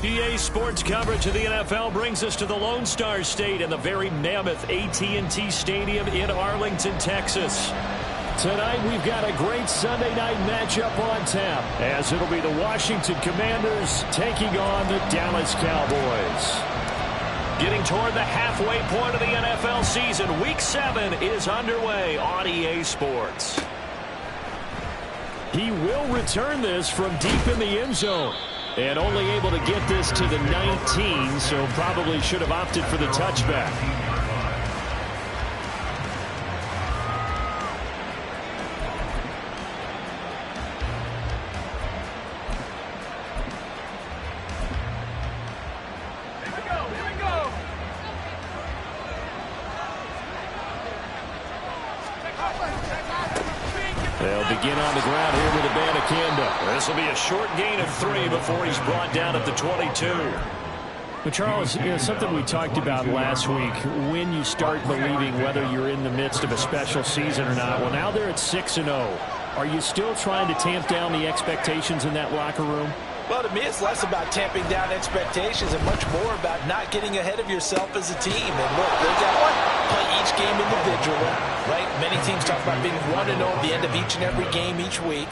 EA Sports coverage of the NFL brings us to the Lone Star State and the very mammoth AT&T Stadium in Arlington, Texas. Tonight, we've got a great Sunday night matchup on tap, as it'll be the Washington Commanders taking on the Dallas Cowboys. Getting toward the halfway point of the NFL season, Week 7 is underway on EA Sports. He will return this from deep in the end zone. And only able to get this to the 19, so probably should have opted for the touchback. They'll begin on the ground here with Dmoney1993. This will be a short gain of 3 before he's brought down at the 22. Well, Charles, something we talked about last week, when you start believing whether you're in the midst of a special season or not. Well, now they're at 6-0. Are you still trying to tamp down the expectations in that locker room? Well, to me, it's less about tamping down expectations and much more about not getting ahead of yourself as a team. And look, they've got to play each game individually, right? Many teams talk about being 1-0 at the end of each and every game each week.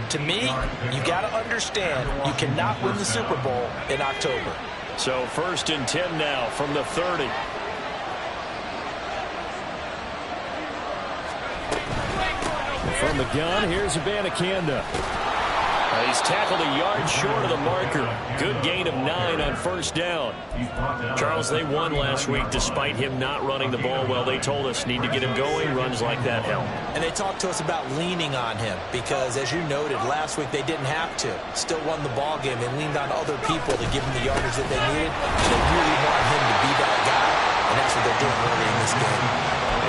To me, you got to understand you cannot win the Super Bowl in October. So 1st and 10 now from the 30. From the gun, here's Dmoney1993. He's tackled a yard short of the marker. Good gain of 9 on 1st down. Charles, they won last week despite him not running the ball well. They told us need to get him going. Runs like that help. And they talked to us about leaning on him because, as you noted, last week they didn't have to. Still won the ball game. They leaned on other people to give him the yardage that they needed. And they really want him to be that guy. And that's what they're doing early in this game.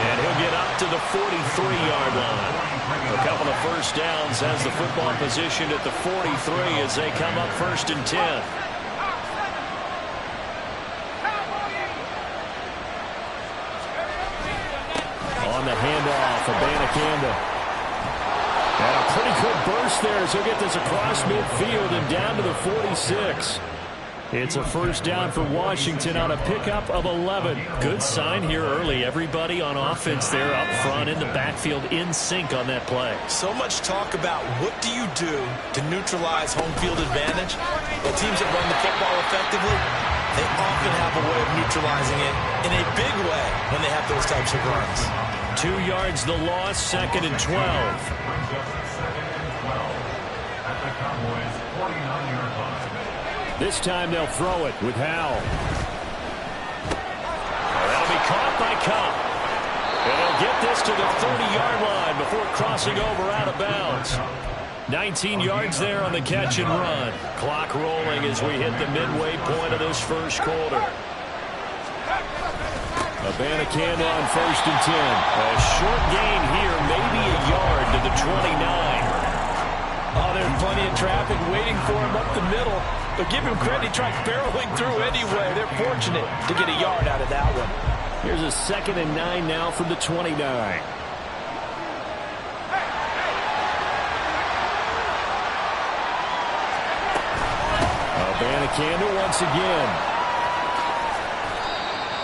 And he'll get up to the 43-yard line. A couple of first downs has the football positioned at the 43 as they come up 1st and 10. On the handoff, Dmoney1993. And a pretty good burst there as he'll get this across midfield and down to the 46. It's a 1st down for Washington on a pickup of 11. Good sign here early. Everybody on offense there up front in the backfield in sync on that play. So much talk about what do you do to neutralize home field advantage. Well, teams that run the football effectively, they often have a way of neutralizing it in a big way when they have those types of runs. 2 yards the loss, 2nd and 12. This time they'll throw it with Howell. That'll be caught by Cup. And he'll get this to the 30-yard line before crossing over out of bounds. 19 yards there on the catch and run. Clock rolling as we hit the midway point of this 1st quarter. Dmoney1993 on 1st and 10. A short gain here, maybe a yard to the 29. Oh, there's plenty of traffic waiting for him up the middle. But give him credit, he tried barreling through anyway. They're fortunate to get a yard out of that one. Here's a 2nd and 9 now from the 29. Dmoney1993 once again.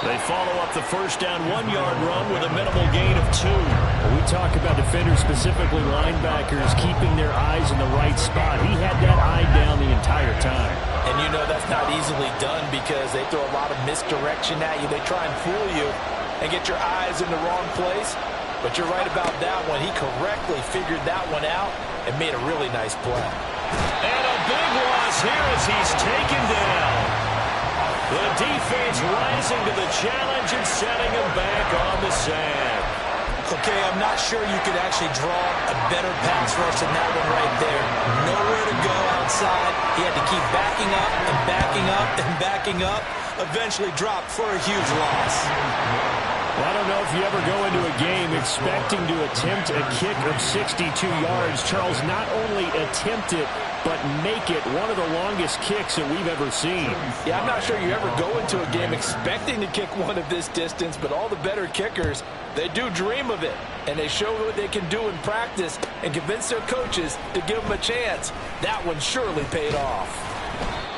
They follow up the 1st down 1-yard run with a minimal gain of 2. We talk about defenders, specifically linebackers, keeping their eyes in the right spot. He had that eye down the entire time. And you know that's not easily done because they throw a lot of misdirection at you. They try and fool you and get your eyes in the wrong place. But you're right about that one. He correctly figured that one out and made a really nice play. And a big loss here as he's taken down. The defense rising to the challenge and setting him back on the sand. Okay, I'm not sure you could actually draw a better pass rush than that one right there. Nowhere to go outside. He had to keep backing up and backing up and backing up. Eventually dropped for a huge loss. Well, I don't know if you ever go into a game expecting to attempt a kick of 62 yards. Charles, not only attempt it, but make it one of the longest kicks that we've ever seen. Yeah, I'm not sure you ever go into a game expecting to kick one of this distance, but all the better kickers, they do dream of it. And they show what they can do in practice and convince their coaches to give them a chance. That one surely paid off.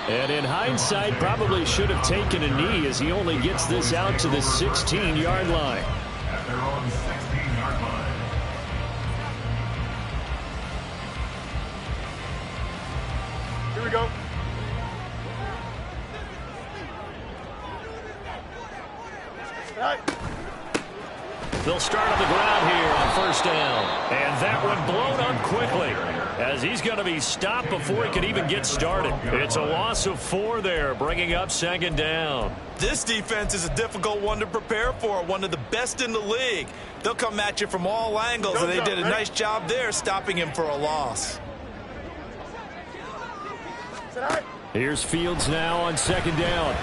And in hindsight, probably should have taken a knee as he only gets this out to the 16-yard line. At their own 16-yard line. Here we go. All right. They'll start on the ground here on first down. And that one blown up quickly as he's going to be stopped before he could even get started. It's a loss of 4 there, bringing up second down. This defense is a difficult one to prepare for, one of the best in the league. They'll come at you from all angles, and they did a nice job there stopping him for a loss. Here's Fields now on second down.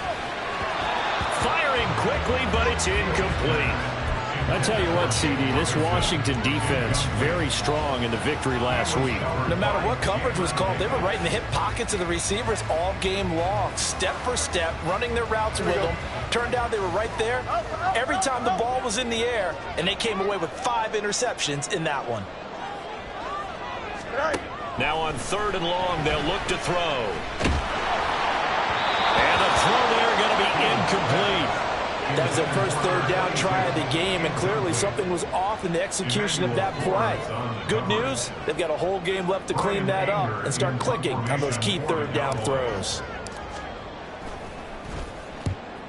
Firing quickly, but it's incomplete. I tell you what, CD, this Washington defense, very strong in the victory last week. No matter what coverage was called, they were right in the hip pockets of the receivers all game long, step for step, running their routes with them. Turned out they were right there every time the ball was in the air, and they came away with 5 interceptions in that one. Now on third and long, they'll look to throw. And the throw there going to be incomplete. That was their first third down try of the game, and clearly something was off in the execution of that play. Good news, they've got a whole game left to clean that up and start clicking on those key third down throws.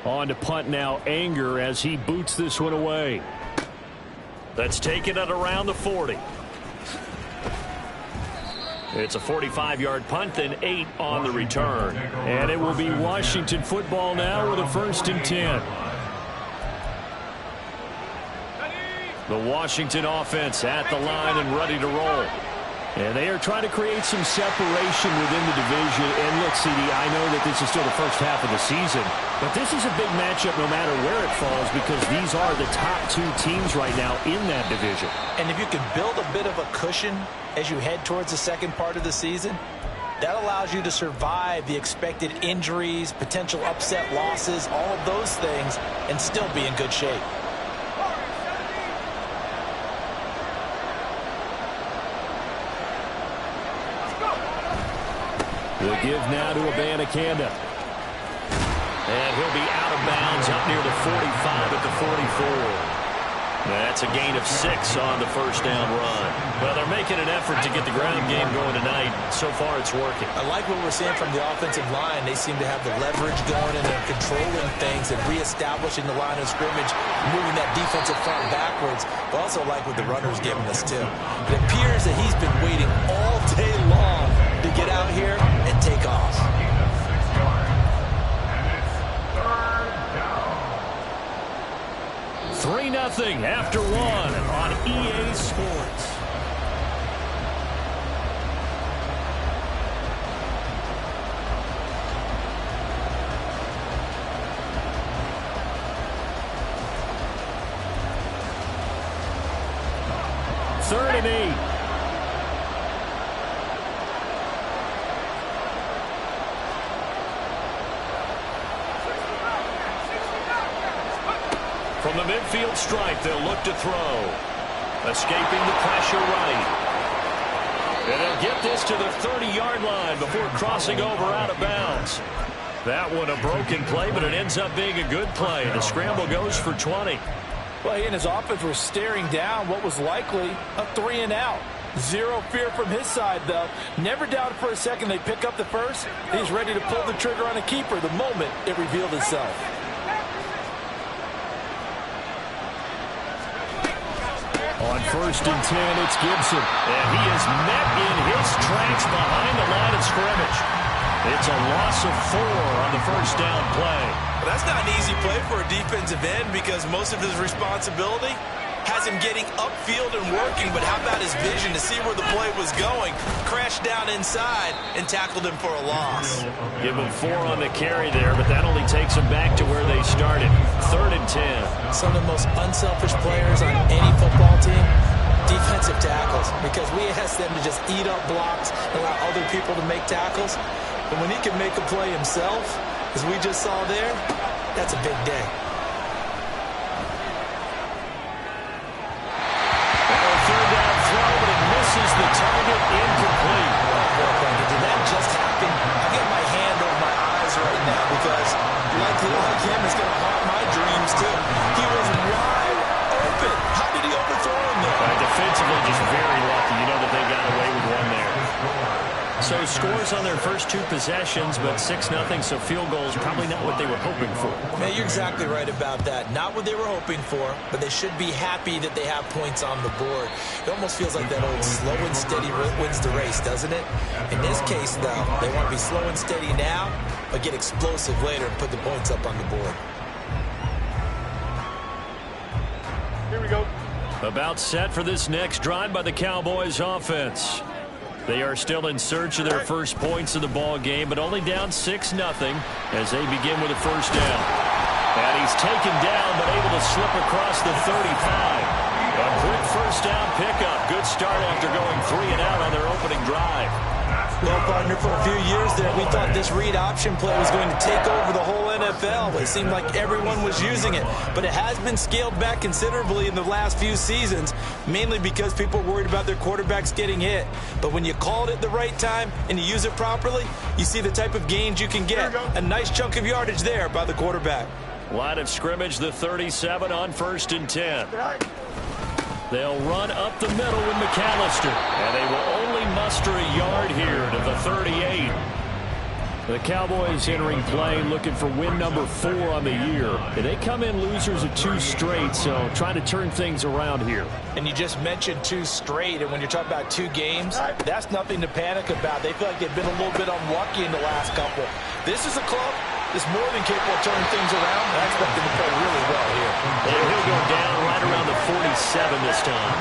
On to punt now, Anger, as he boots this one away. That's taken at around the 40. It's a 45-yard punt, then 8 on the return. And it will be Washington football now with a 1st and 10. The Washington offense at the line and ready to roll. And they are trying to create some separation within the division. And look, CD, I know that this is still the first half of the season, but this is a big matchup no matter where it falls because these are the top 2 teams right now in that division. And if you can build a bit of a cushion as you head towards the second part of the season, that allows you to survive the expected injuries, potential upset losses, all of those things, and still be in good shape. We'll give now to Abanikanda. And he'll be out of bounds up near the 45 at the 44. That's a gain of 6 on the first down run. Well, they're making an effort to get the ground game going tonight. So far, it's working. I like what we're seeing from the offensive line. They seem to have the leverage going, and they're controlling things and reestablishing the line of scrimmage, moving that defensive front backwards. I also like what the runner's giving us, too. It appears that he's been waiting all day long to get out here and take off. 3-0 after 1 on EA Sports. Third and 8. From the midfield stripe, they'll look to throw. Escaping the pressure right. And they'll get this to the 30-yard line before crossing over out of bounds. That one a broken play, but it ends up being a good play. The scramble goes for 20. Well, he and his offense were staring down what was likely a 3-and-out. Zero fear from his side, though. Never doubted for a second they pick up the first. He's ready to pull the trigger on a keeper the moment it revealed itself. On 1st and 10, it's Gibson. And he is met in his tracks behind the line of scrimmage. It's a loss of 4 on the first down play. Well, that's not an easy play for a defensive end because most of his responsibility has him getting upfield and working, but how about his vision to see where the play was going? Crashed down inside and tackled him for a loss. Give him 4 on the carry there, but that only takes him back to where they started. 3rd and 10. Some of the most unselfish players on any football team, defensive tackles, because we ask them to just eat up blocks and allow other people to make tackles. But when he can make a play himself, as we just saw there, that's a big day. Misses the target, incomplete. Did that just happen? I get my hand over my two possessions, but 6-0, so field goal is probably not what they were hoping for. Man, you're exactly right about that. Not what they were hoping for, but they should be happy that they have points on the board. It almost feels like that old slow and steady wins the race, doesn't it? In this case, though, they want to be slow and steady now, but get explosive later and put the points up on the board. Here we go. About set for this next drive by the Cowboys offense. They are still in search of their first points of the ball game, but only down 6-0 as they begin with a first down. And he's taken down, but able to slip across the 35. A quick first down pickup. Good start after going 3 and out on their opening drive. Well, partner, for a few years there, we thought this read option play was going to take over the whole NFL. It seemed like everyone was using it, but it has been scaled back considerably in the last few seasons, mainly because people are worried about their quarterbacks getting hit. But when you call it at the right time and you use it properly, you see the type of gains you can get. A nice chunk of yardage there by the quarterback. Line of scrimmage, the 37 on 1st and 10. They'll run up the middle with McAllister, and they will only muster a yard here to the 38. The Cowboys entering play looking for win number 4 on the year. And they come in losers of 2 straight, so trying to turn things around here. And you just mentioned 2 straight, and when you're talking about 2 games, that's nothing to panic about. They feel like they've been a little bit unlucky in the last couple. This is a club that's more than capable of turning things around, and I expect them to play really well here. And he'll go down right around the 47 this time.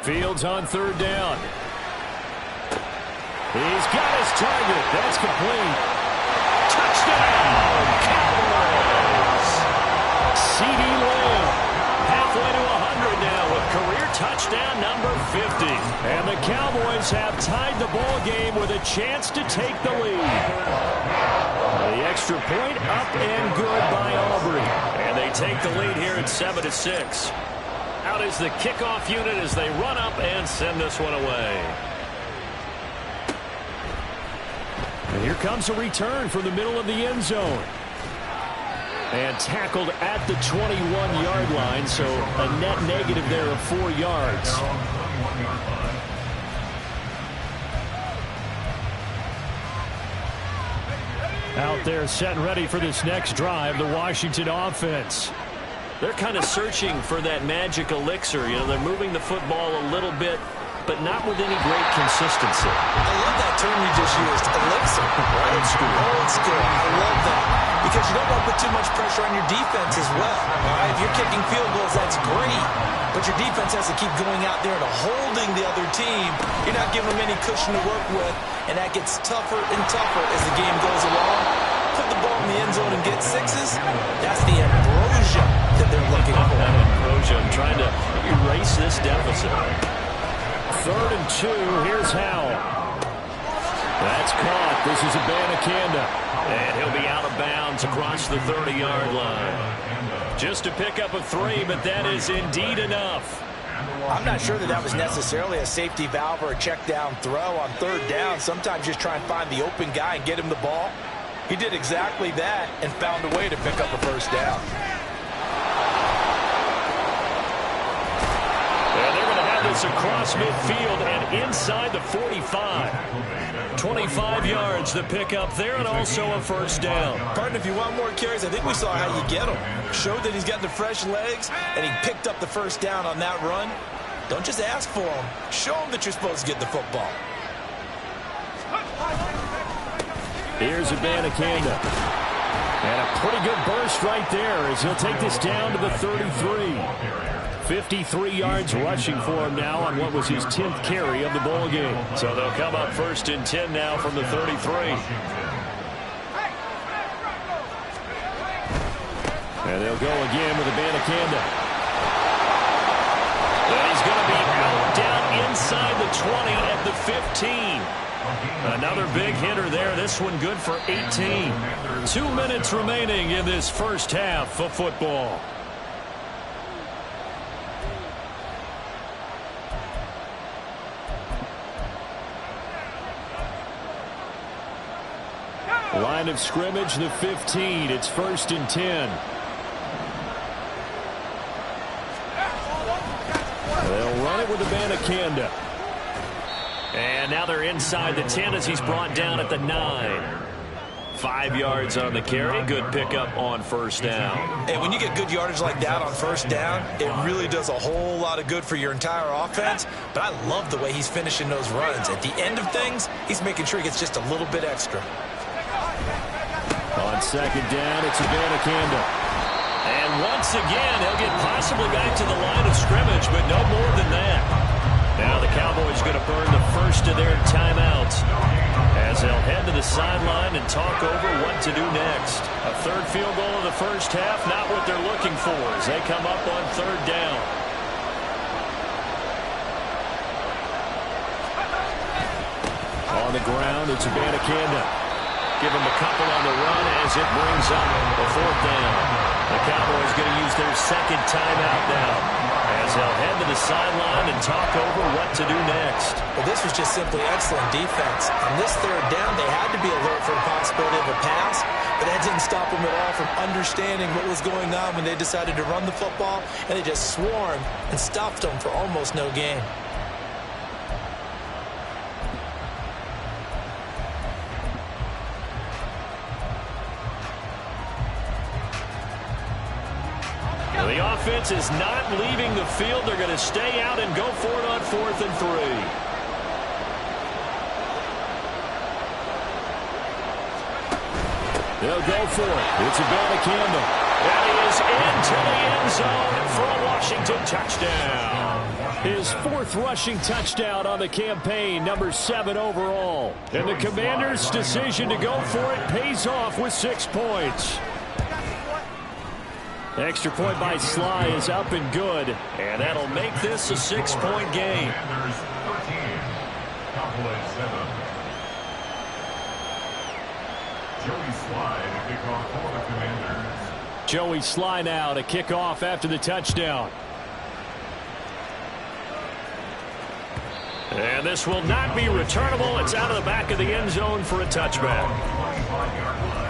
Fields on 3rd down. He's got his target. That's complete. Touchdown, Cowboys! C.D. Lamb halfway to 100 now with career touchdown number 50. And the Cowboys have tied the ball game with a chance to take the lead. The extra point up and good by Aubrey. And they take the lead here at 7-6. Out is the kickoff unit as they run up and send this one away. And here comes a return from the middle of the end zone. And tackled at the 21-yard line, so a net negative there of 4 yards. Out there set and ready for this next drive, the Washington offense. They're kind of searching for that magic elixir. You know, they're moving the football a little bit, but not with any great consistency. I love that term you just used, elixir. Old school. Old school. I love that. Because you don't want to put too much pressure on your defense as well. All right? If you're kicking field goals, that's great. But your defense has to keep going out there and holding the other team. You're not giving them any cushion to work with, and that gets tougher and tougher as the game goes along. Put the ball in the end zone and get 6s. That's the ambrosia that they're looking for. That ambrosia, trying to erase this deficit. 3rd and 2. Here's Howell. That's caught. This is Abanikanda. And he'll be out of bounds across the 30-yard line. Just a pickup of 3, but that is indeed enough. I'm not sure that was necessarily a safety valve or a check down throw on 3rd down. Sometimes just try and find the open guy and get him the ball. He did exactly that and found a way to pick up a first down. And they're going to have this across midfield and inside the 45. 25 yards to pick up there, and also a first down. Pardon, if you want more carries, I think we saw how you get him. Showed that he's got the fresh legs, and he picked up the first down on that run. Don't just ask for him. Show him that you're supposed to get the football. Here's Abanikanda. And a pretty good burst right there as he'll take this down to the 33. 53 yards rushing for him now on what was his 10th carry of the ball game. So they'll come up 1st and 10 now from the 33. And they'll go again with Abanikanda. And he's going to be out down inside the 20 at the 15. Another big hitter there. This one good for 18. 2 minutes remaining in this first half of football. Line of scrimmage, the 15. It's 1st and 10. They'll run with Dmoney1993. And now they're inside the 10 as he's brought down at the 9. 5 yards on the carry. Good pickup on first down. And when you get good yardage like that on first down, it really does a whole lot of good for your entire offense. But I love the way he's finishing those runs. At the end of things, he's making sure he gets just a little bit extra. On second down, it's Dmoney1993. And once again, he'll get possibly back to the line of scrimmage, but no more than that. Now the Cowboys going to burn the first of their timeouts as they'll head to the sideline and talk over what to do next. A third field goal in the first half, not what they're looking for as they come up on third down. On the ground, it's Dmoney1993. Give him a couple on the run as it brings up a fourth down. The Cowboys going to use their second timeout now as they'll head to the sideline and talk over what to do next. Well, this was just simply excellent defense. On this third down, they had to be alert for the possibility of a pass, but that didn't stop them at all from understanding what was going on when they decided to run the football, and they just swarmed and stuffed them for almost no gain. The offense is not leaving the field. They're going to stay out and go for it on 4th and 3. They'll go for it. It's Dmoney1993. That is into the end zone for a Washington touchdown. His 4th rushing touchdown on the campaign, number 7 overall. And the Commanders' decision to go for it pays off with 6 points. Extra point by Sly is up and good, and that'll make this a 6-point game. Commanders 13, Cowboys 7. Joey Sly to kick off for the Commanders. Joey Sly now to kick off after the touchdown. And this will not be returnable. It's out of the back of the end zone for a touchback. 25-yard line.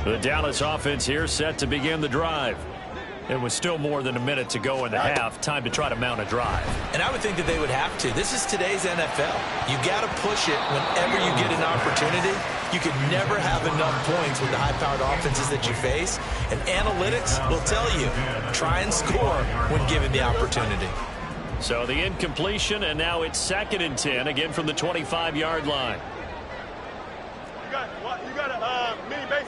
The Dallas offense here set to begin the drive. It was still more than a minute to go in the half. Time to try to mount a drive. And I would think that they would have to. This is today's NFL. You got to push it whenever you get an opportunity. You can never have enough points with the high-powered offenses that you face. And analytics will tell you, try and score when given the opportunity. So the incompletion, and now it's 2nd and 10, again from the 25-yard line. You got a mini base.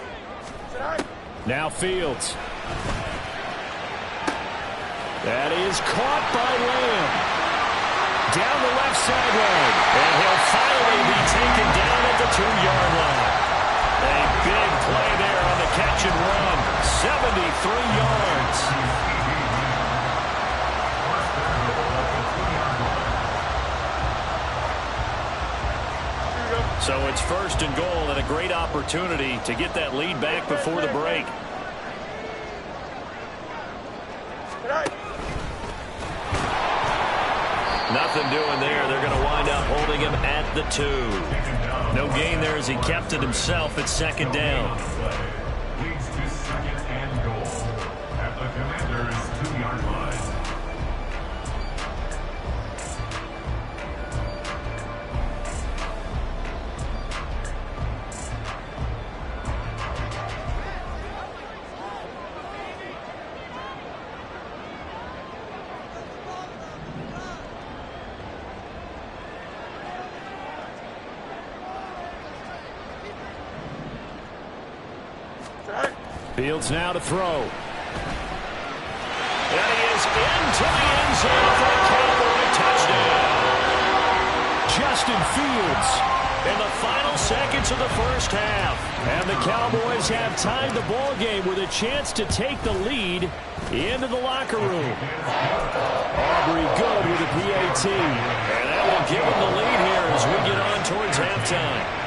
Now Fields. That is caught by Lamb. Down the left sideline. And he'll finally be taken down at the 2-yard line. A big play there on the catch and run. 73 yards. So it's 1st and goal, and a great opportunity to get that lead back before the break. Nothing doing there. They're going to wind up holding him at the 2. No gain there as he kept it himself at 2nd down. Leads to 2nd and goal at the Commanders' 2-yard line. Fields now to throw. And he is into the end zone for a Cowboy touchdown. Justin Fields in the final seconds of the first half. And the Cowboys have tied the ball game with a chance to take the lead into the locker room. Aubrey good with a PAT. And that will give him the lead here as we get on towards halftime.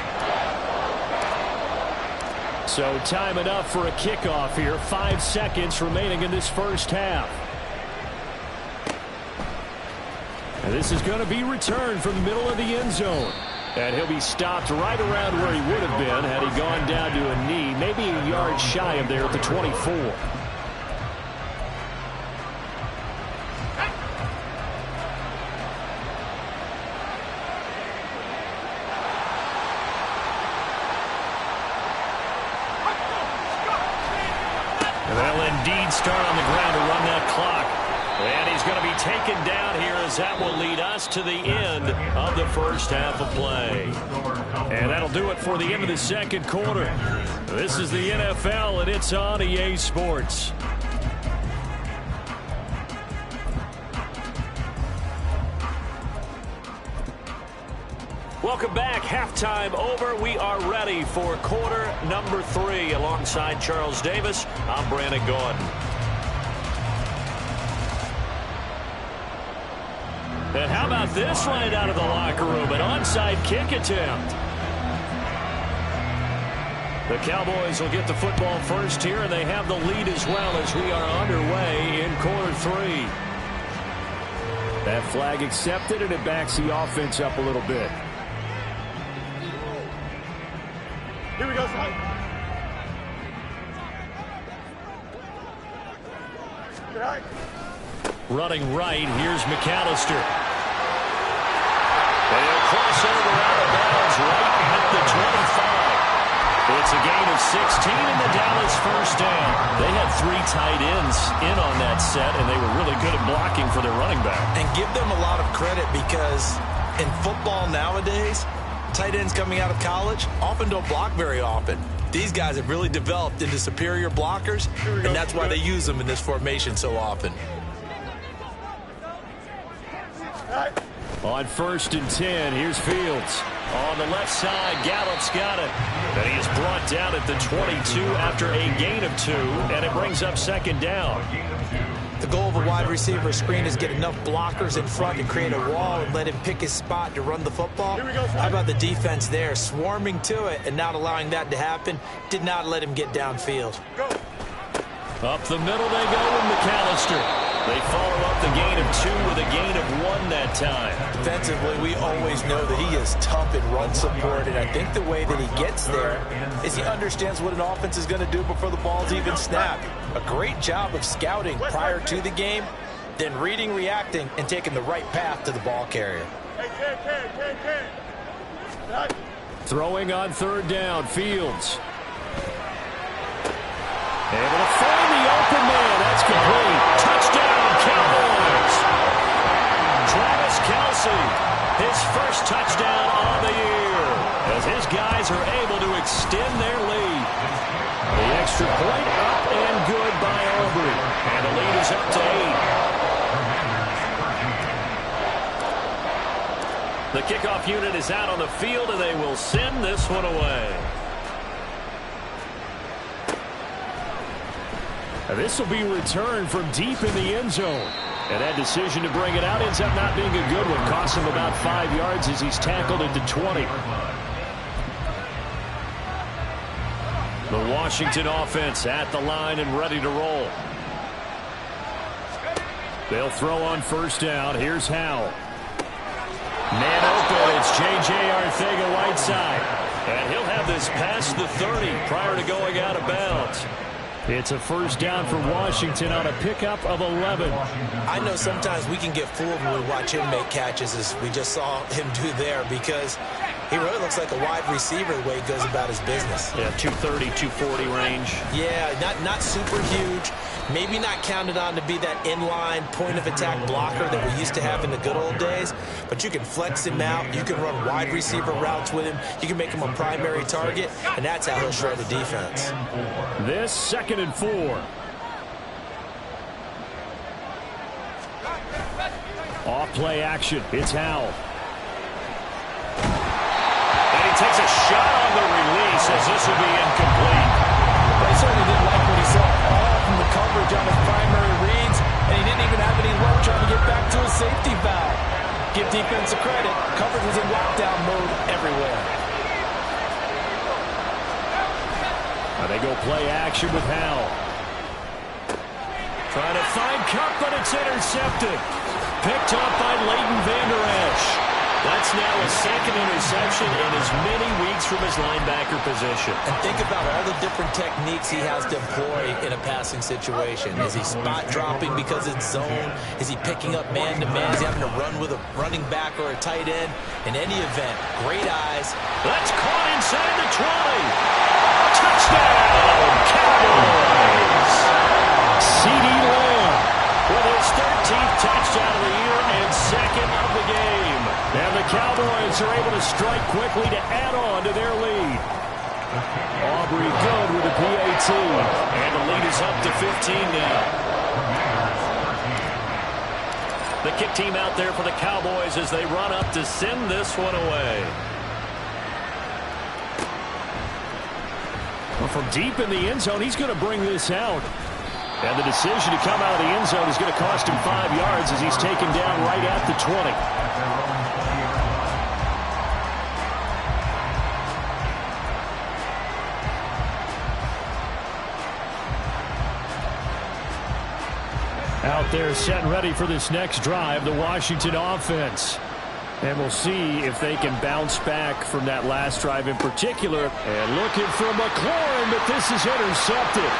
So time enough for a kickoff here. 5 seconds remaining in this first half. And this is going to be returned from the middle of the end zone. And he'll be stopped right around where he would have been had he gone down to a knee, maybe a yard shy of there at the 24. And they'll indeed start on the ground to run that clock. And he's going to be taken down here as that will lead us to the end of the first half of play. And that'll do it for the end of the second quarter. This is the NFL, and it's on EA Sports. Welcome back. Halftime over. We are ready for quarter number 3. Alongside Charles Davis, I'm Brandon Gordon. And how about this right out of the locker room? An onside kick attempt. The Cowboys will get the football first here, and they have the lead as well as we are underway in quarter 3. That flag accepted, and it backs the offense up a little bit. Here we go, son. Right. Running right, here's McAllister. They'll cross over out of bounds right at the 25. It's a gain of 16 in the Dallas first down. They had 3 tight ends in on that set, and they were really good at blocking for their running back. And give them a lot of credit because in football nowadays, tight ends coming out of college often don't block very often. These guys have really developed into superior blockers, and that's why they use them in this formation so often. On 1st and 10, here's Fields. On the left side, Gallup's got it. And he is brought down at the 22 after a gain of 2, and it brings up 2nd down. The goal of a wide receiver screen is get enough blockers in front to create a wall and let him pick his spot to run the football. How about the defense there, swarming to it and not allowing that to happen? Did not let him get downfield. Up the middle they go with McAllister. They follow up the gain of 2 with a gain of 1 that time. Defensively, we always know that he is tough in run support, and I think the way that he gets there is he understands what an offense is going to do before the ball's even snapped. A great job of scouting prior to the game, then reading, reacting, and taking the right path to the ball carrier. Throwing on 3rd down, Fields. Able to find the open man. That's complete. Touchdown, Cowboys. Travis Kelce, his first touchdown on the year, as his guys are able to extend their lead. The extra point up and good by Aubrey. And the lead is up to 8. The kickoff unit is out on the field, and they will send this one away. This will be returned from deep in the end zone. And that decision to bring it out ends up not being a good one. Costs him about 5 yards as he's tackled at the 20. The Washington offense at the line and ready to roll. They'll throw on 1st down. Here's Howell. Man open. It's J.J. Arcega-Whiteside. And he'll have this past the 30 prior to going out of bounds. It's a 1st down for Washington on a pickup of 11. I know sometimes we can get fooled when we watch him make catches, as we just saw him do there, because he really looks like a wide receiver the way he goes about his business. Yeah, 230, 240 range. Yeah, not super huge. Maybe not counted on to be that inline point-of-attack blocker that we used to have in the good old days, but you can flex him out. You can run wide receiver routes with him. You can make him a primary target, and that's how he'll shred the defense. This 2nd and 4. Off-play action. It's Howell. And he takes a shot on the release as this will be incomplete. He certainly didn't like what he saw all from the coverage on his primary reads, and he didn't even have any luck trying to get back to his safety valve. Give defense a credit. Coverage was in lockdown mode everywhere. They go play action with Howell. Trying to find Cup, but it's intercepted. Picked up by Leighton Vander Esch. That's now a second interception in as many weeks from his linebacker position. And think about all the different techniques he has to employ in a passing situation. Is he spot dropping because it's zone? Is he picking up man-to-man? Is he having to run with a running back or a tight end? In any event, great eyes. That's caught inside the 20. Touchdown, Cowboys! C.D. Lamb with his 13th touchdown of the year and second of the game. And the Cowboys are able to strike quickly to add on to their lead. Aubrey good with the PAT. And the lead is up to 15 now. The kick team out there for the Cowboys as they run up to send this one away. Well, from deep in the end zone, he's going to bring this out. And the decision to come out of the end zone is going to cost him 5 yards as he's taken down right at the 20. Out there set and ready for this next drive, the Washington offense. And we'll see if they can bounce back from that last drive in particular. And looking for McLaurin, but this is intercepted.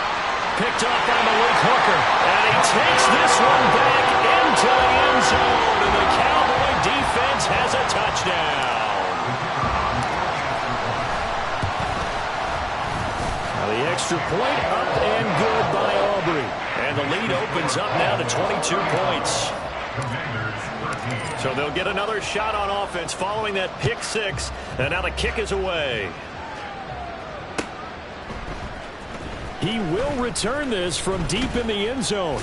Picked up by Malik Hooker. And he takes this one back into the end zone. And the Cowboy defense has a touchdown. Now the extra point up and good by Aubrey. And the lead opens up now to 22 points. So they'll get another shot on offense following that pick six. And now the kick is away. He will return this from deep in the end zone.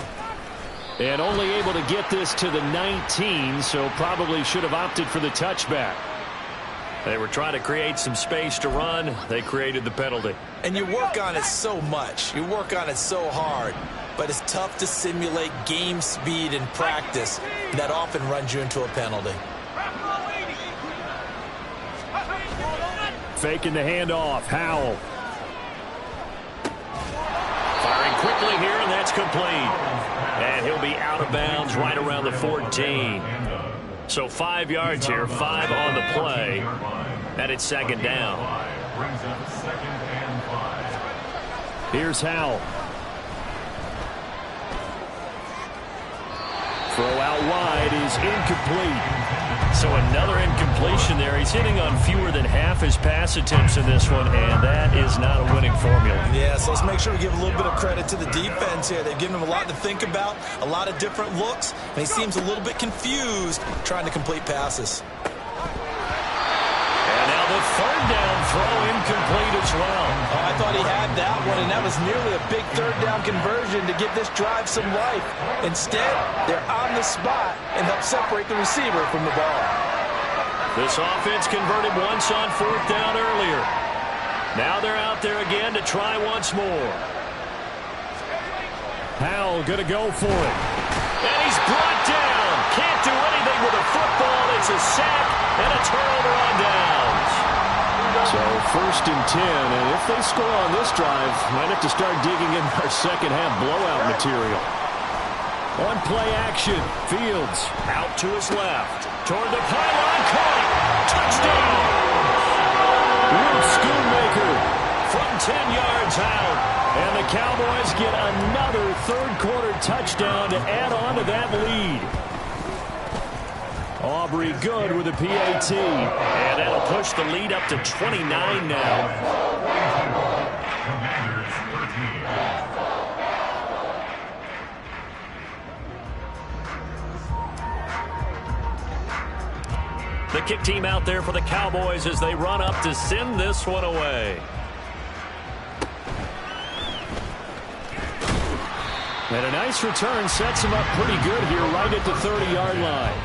And only able to get this to the 19, so probably should have opted for the touchback. They were trying to create some space to run. They created the penalty. And you work on it so much. You work on it so hard. But it's tough to simulate game speed in practice. That often runs you into a penalty. Faking the handoff. Howell. Firing quickly here, and that's complete. And he'll be out of bounds right around the 14. So 5 yards here, 5 on the play. And it's second down. Here's Howell. Throw out wide is incomplete. So another incompletion there. He's hitting on fewer than half his pass attempts in this one, and that is not a winning formula. Yeah, so let's make sure we give a little bit of credit to the defense here. They've given him a lot to think about, a lot of different looks, and he seems a little bit confused trying to complete passes. And now the third down throw incomplete as well. Oh, I thought he had that one, and that was nearly a big third down conversion to give this drive some life. Instead, they're on the spot and help separate the receiver from the ball. This offense converted once on fourth down earlier. Now they're out there again to try once more. Howell going to go for it. And he's brought down. Can't do anything with a football. It's a sack and a turnover on downs. So first and 10, and if they score on this drive, might have to start digging in our second half blowout material. On play action, Fields out to his left. Toward the pylon, caught. Touchdown! Luke Schoonmaker from 10 yards out. And the Cowboys get another third-quarter touchdown to add on to that lead. Aubrey good with a PAT. And that'll push the lead up to 29 now. The kick team out there for the Cowboys as they run up to send this one away. And a nice return sets him up pretty good here right at the 30-yard line.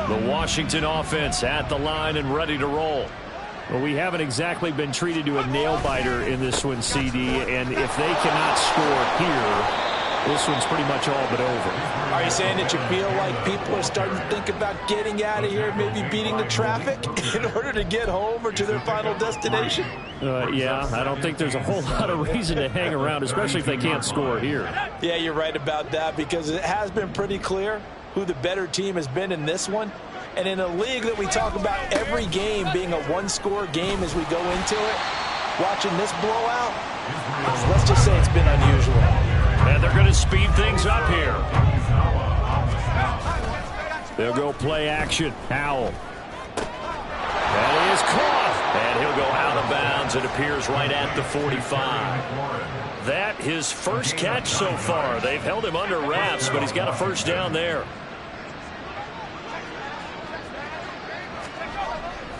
The Washington offense at the line and ready to roll. Well, we haven't exactly been treated to a nail-biter in this one, CD, and if they cannot score here, This one's pretty much all but over. Are you saying that you feel like people are starting to think about getting out of here, maybe beating the traffic in order to get home or to their final destination? Yeah, I don't think there's a whole lot of reason to hang around, especially if they can't score here. Yeah, you're right about that, because it has been pretty clear who the better team has been in this one. And in a league that we talk about every game being a one-score game as we go into it, watching this blowout, let's just say it's been unusual. And they're going to speed things up here. They'll go play action. Howell. That is caught. And he'll go out of bounds. It appears right at the 45. That his first catch so far. They've held him under wraps, but he's got a first down there.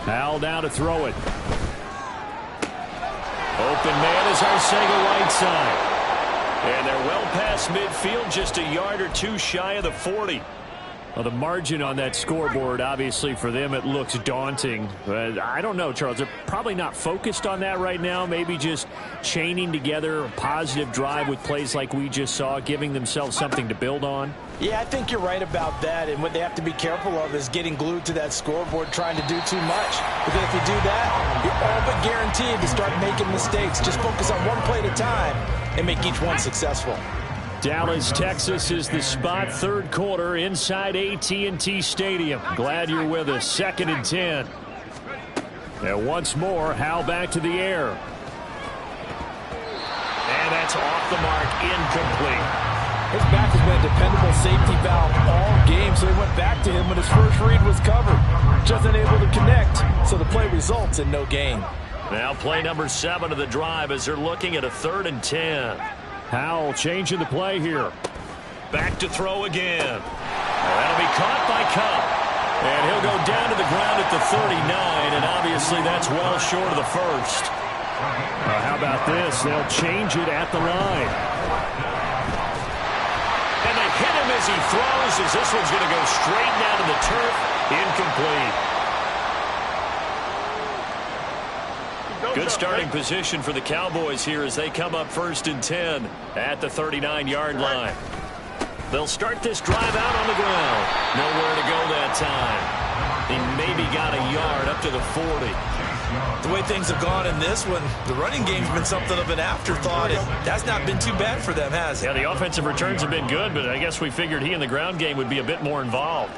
Howell down to throw it. Open man is Arcega-Whiteside. And they're well past midfield, just a yard or two shy of the 40. Well, the margin on that scoreboard, obviously, for them, it looks daunting. But I don't know, Charles. They're probably not focused on that right now. Maybe just chaining together a positive drive with plays like we just saw, giving themselves something to build on. Yeah, I think you're right about that. And what they have to be careful of is getting glued to that scoreboard, trying to do too much. Because if you do that, you're all but guaranteed to start making mistakes. Just focus on one play at a time and make each one successful. Dallas, Texas is the spot. Third quarter inside AT&T Stadium. Glad you're with us. 2nd and 10. And once more, Howell back to the air. And that's off the mark, incomplete. His back has been a dependable safety valve all game, so he went back to him when his first read was covered. Just unable to connect, so the play results in no gain. Now play number 7 of the drive as they're looking at a 3rd and 10. Howell changing the play here. Back to throw again. That'll be caught by Cup. And he'll go down to the ground at the 39, and obviously that's well short of the first. How about this? They'll change it at the line. And they hit him as he throws, as this one's going to go straight down to the turf. Incomplete. Good starting position for the Cowboys here as they come up 1st and 10 at the 39-yard line. They'll start this drive out on the ground. Nowhere to go that time. He maybe got a yard up to the 40. The way things have gone in this one, the running game's been something of an afterthought. That's not been too bad for them, has it? Yeah, the offensive returns have been good, but I guess we figured he in the ground game would be a bit more involved.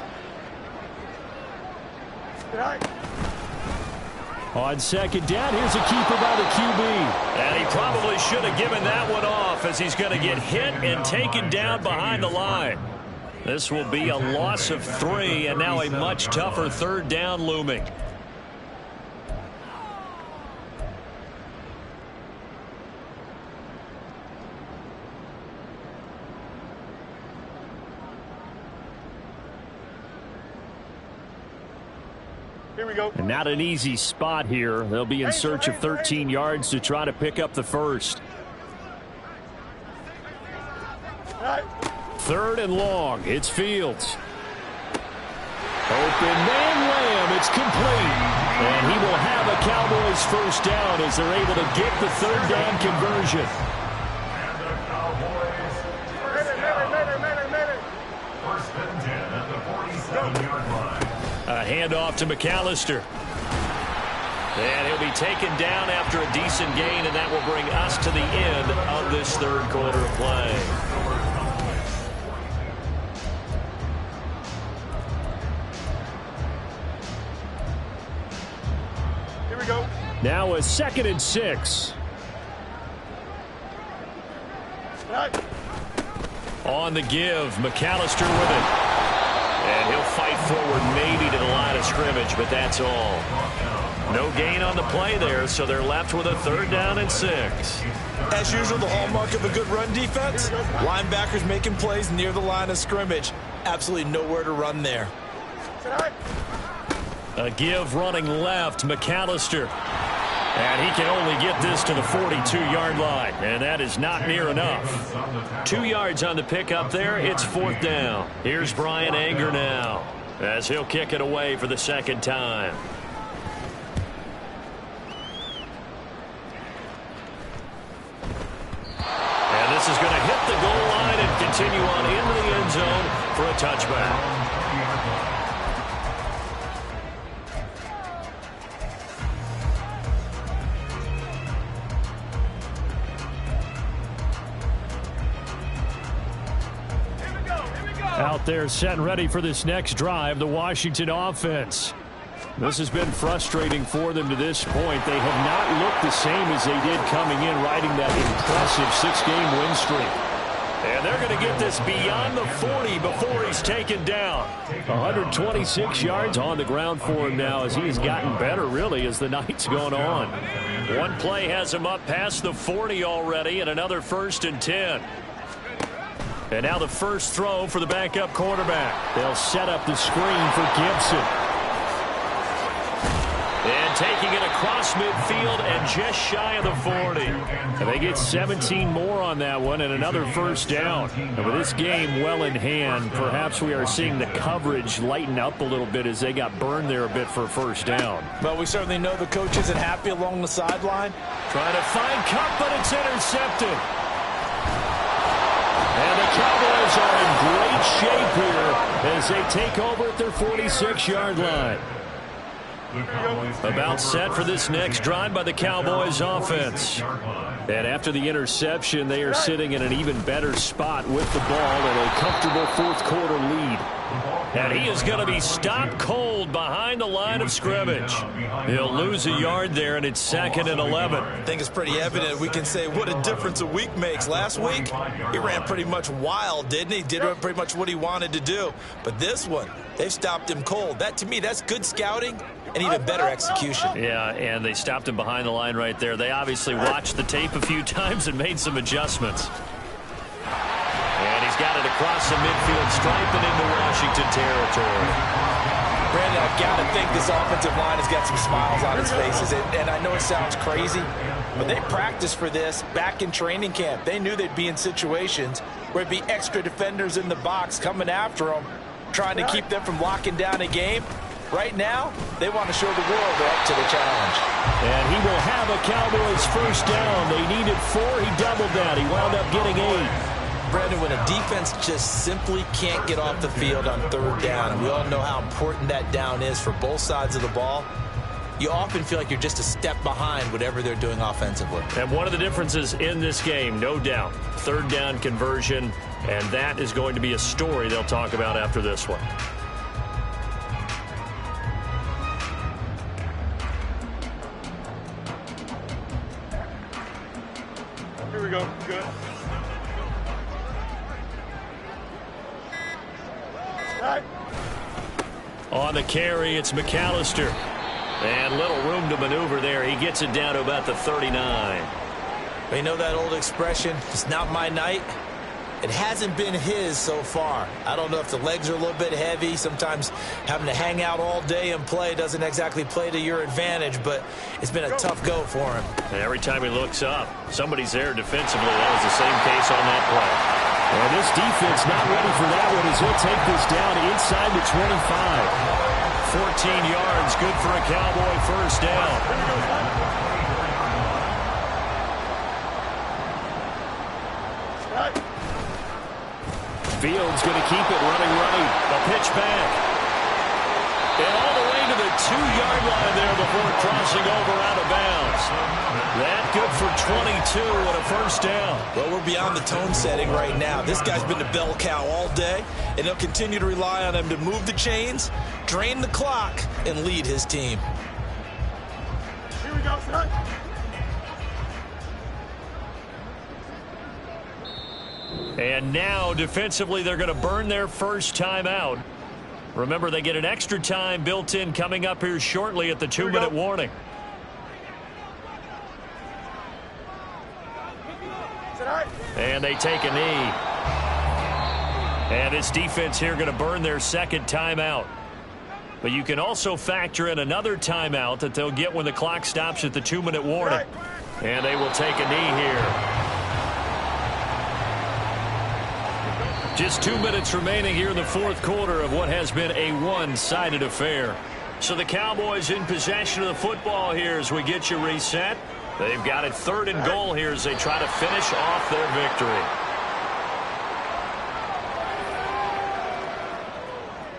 On 2nd down, here's a keeper by the QB. And he probably should have given that one off as he's going to get hit and taken down behind the line. This will be a loss of 3, and now a much tougher 3rd down looming. Here we go. And not an easy spot here. They'll be in search of 13 yards to try to pick up the first. 3rd and long. It's Fields. Open man, Lamb. It's complete. And he will have a Cowboys first down as they're able to get the 3rd down conversion. And the Cowboys. First and 10 at the 47-yard line. A handoff to McAllister. And he'll be taken down after a decent gain, and that will bring us to the end of this 3rd quarter of play. Here we go. Now a 2nd and 6. On the give, McAllister with it. And he'll fight forward maybe to the line of scrimmage, but that's all. No gain on the play there, so they're left with a 3rd down and 6. As usual, the hallmark of a good run defense, linebackers making plays near the line of scrimmage. Absolutely nowhere to run there. A give running left, McAllister. And he can only get this to the 42-yard line, and that is not near enough. 2 yards on the pickup there. It's 4th down. Here's Brian Anger now as he'll kick it away for the 2nd time. And this is going to hit the goal line and continue on into the end zone for a touchback. Out there set and ready for this next drive, the Washington offense. This has been frustrating for them to this point. They have not looked the same as they did coming in, riding that impressive 6-game win streak. And they're going to get this beyond the 40 before he's taken down. 126 yards on the ground for him now as he has gotten better, really, as the night's gone on. One play has him up past the 40 already, and another 1st and 10. And now the first throw for the backup quarterback. They'll set up the screen for Gibson. And taking it across midfield and just shy of the 40. And they get 17 more on that one and another first down. And with this game well in hand, perhaps we are seeing the coverage lighten up a little bit as they got burned there a bit for a first down. Well, we certainly know the coach isn't happy along the sideline. Trying to find Cup, but it's intercepted. And the Cowboys are in great shape here as they take over at their 46-yard line. About set for this next drive by the Cowboys offense. And after the interception, they are sitting in an even better spot with the ball and a comfortable fourth-quarter lead. And he is going to be stopped cold behind the line of scrimmage. He'll lose a yard there, and it's 2nd and 11. I think it's pretty evident. We can say what a difference a week makes. Last week, he ran pretty much wild, didn't he? Did pretty much what he wanted to do. But this one, they've stopped him cold. That, to me, that's good scouting and even better execution. Yeah, and they stopped him behind the line right there. They obviously watched the tape a few times and made some adjustments. And he's got it across the midfield stripe and into Washington territory. Brandon, I've got to think this offensive line has got some smiles on its faces. And I know it sounds crazy, but they practiced for this back in training camp. They knew they'd be in situations where it'd be extra defenders in the box coming after them, trying to keep them from locking down a game. Right now, they want to show the world they're up to the challenge. And he will have a Cowboys first down. They needed 4. He doubled that. He wound up getting 8. Brandon, when a defense just simply can't get off the field on 3rd down, and we all know how important that down is for both sides of the ball, you often feel like you're just a step behind whatever they're doing offensively. And one of the differences in this game, no doubt, 3rd down conversion, and that is going to be a story they'll talk about after this one. Here we go. Good. Right. On the carry, it's McAllister. And little room to maneuver there. He gets it down to about the 39. You know that old expression, it's not my night? It hasn't been his so far. I don't know if the legs are a little bit heavy. Sometimes having to hang out all day and play doesn't exactly play to your advantage, but it's been a tough go for him. And every time he looks up, somebody's there defensively. That was the same case on that play. And this defense not ready for that one as he'll take this down inside the 25. 14 yards, good for a Cowboy first down. Fields going to keep it running right. A pitch back. And all the way to the 2-yard line there before crossing over out of bounds. That good for 22 and a first down. Well, we're beyond the tone setting right now. This guy's been the bell cow all day, and they'll continue to rely on him to move the chains, drain the clock, and lead his team. Here we go, son. And now, defensively, they're going to burn their first timeout. Remember, they get an extra time built in coming up here shortly at the 2-minute warning. And they take a knee. And this defense here going to burn their second timeout. But you can also factor in another timeout that they'll get when the clock stops at the 2-minute warning. And they will take a knee here. Just 2 minutes remaining here in the fourth quarter of what has been a one-sided affair. So the Cowboys in possession of the football here as we get you reset. They've got it 3rd and goal here as they try to finish off their victory.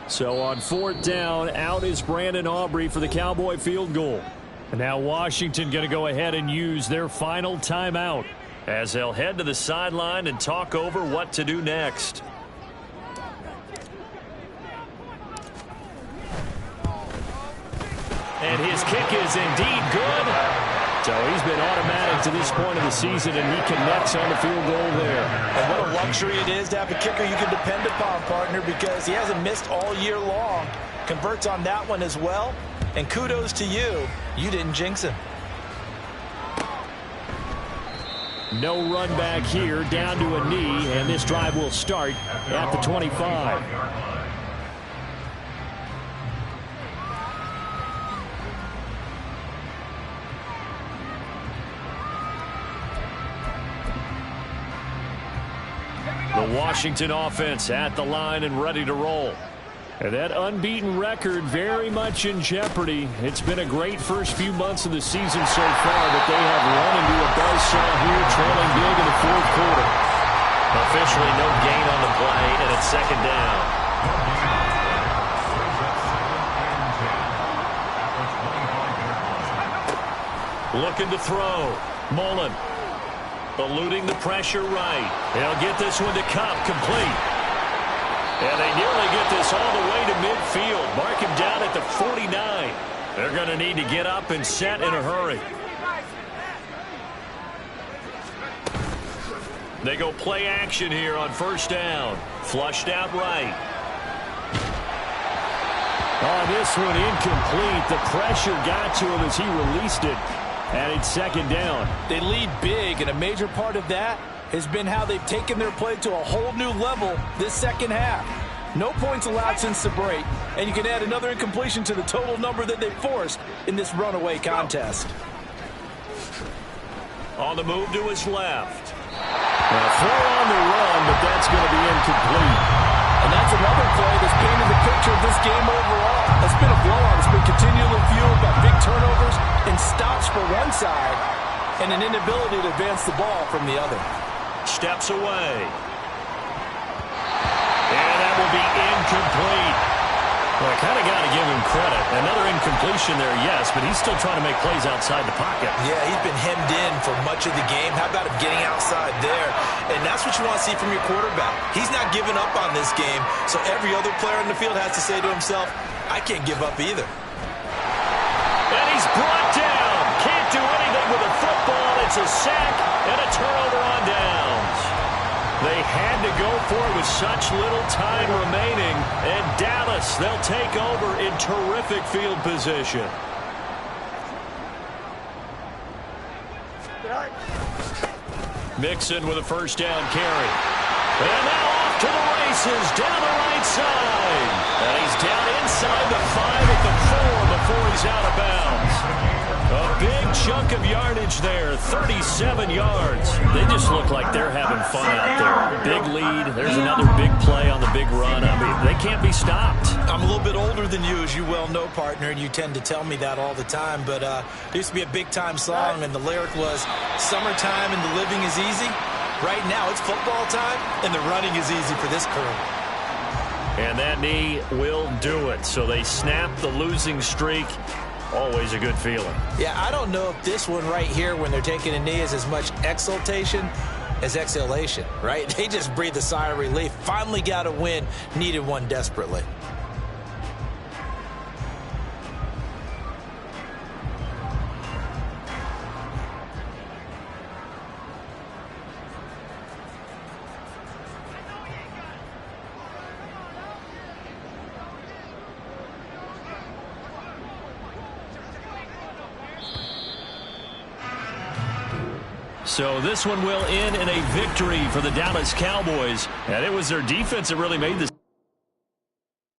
So on 4th down, out is Brandon Aubrey for the Cowboy field goal. And now Washington going to go ahead and use their final timeout as they'll head to the sideline and talk over what to do next. And his kick is indeed good. So he's been automatic to this point of the season, and he connects on the field goal there. And what a luxury it is to have a kicker you can depend upon, partner, because he hasn't missed all year long. Converts on that one as well. And kudos to you. You didn't jinx him. No run back here, down to a knee, and this drive will start at the 25. The Washington offense at the line and ready to roll. And that unbeaten record very much in jeopardy. It's been a great first few months of the season so far, but they have run into a buzzsaw here, trailing big in the 4th quarter. Officially no gain on the play, and it's 2nd down. Looking to throw. Mullen eluding the pressure right. He'll get this one to Cup, complete. And they nearly get this all the way to midfield. Mark him down at the 49. They're going to need to get up and set in a hurry. They go play action here on 1st down. Flushed out right. Oh, this one incomplete. The pressure got to him as he released it. And it's 2nd down. They lead big, and a major part of that has been how they've taken their play to a whole new level this second half. No points allowed since the break, and you can add another incompletion to the total number that they forced in this runaway contest. On the move to his left. A throw on the run, but that's going to be incomplete. And that's another play that's painted the picture of this game overall. It's been a blowout. It's been continually fueled by big turnovers and stops for one side and an inability to advance the ball from the other. Steps away. And that will be incomplete. Well, I kind of got to give him credit. Another incompletion there, yes, but he's still trying to make plays outside the pocket. Yeah, he's been hemmed in for much of the game. How about him getting outside there? And that's what you want to see from your quarterback. He's not giving up on this game, so every other player in the field has to say to himself, I can't give up either. And he's brought down. Can't do anything with a football. It's a sack and a turnover on downs. They had to go for it with such little time remaining. And Dallas, they'll take over in terrific field position. Mixon with a 1st down carry. And now off to the races down the right side. And he's down inside the 5 at the 4 before he's out of bounds. A big chunk of yardage there, 37 yards. They just look like they're having fun out there. Big lead. There's another big play on the big run. I mean, they can't be stopped. I'm a little bit older than you, as you well know, partner, and you tend to tell me that all the time. But there used to be a big-time song, and the lyric was, summertime and the living is easy. Right now, it's football time, and the running is easy for this crew. And that knee will do it. So they snap the losing streak. Always a good feeling. Yeah, I don't know if this one right here, when they're taking a knee, is as much exultation as exhalation, right? They just breathe a sigh of relief. Finally got a win. Needed one desperately. So this one will end in a victory for the Dallas Cowboys. And it was their defense that really made the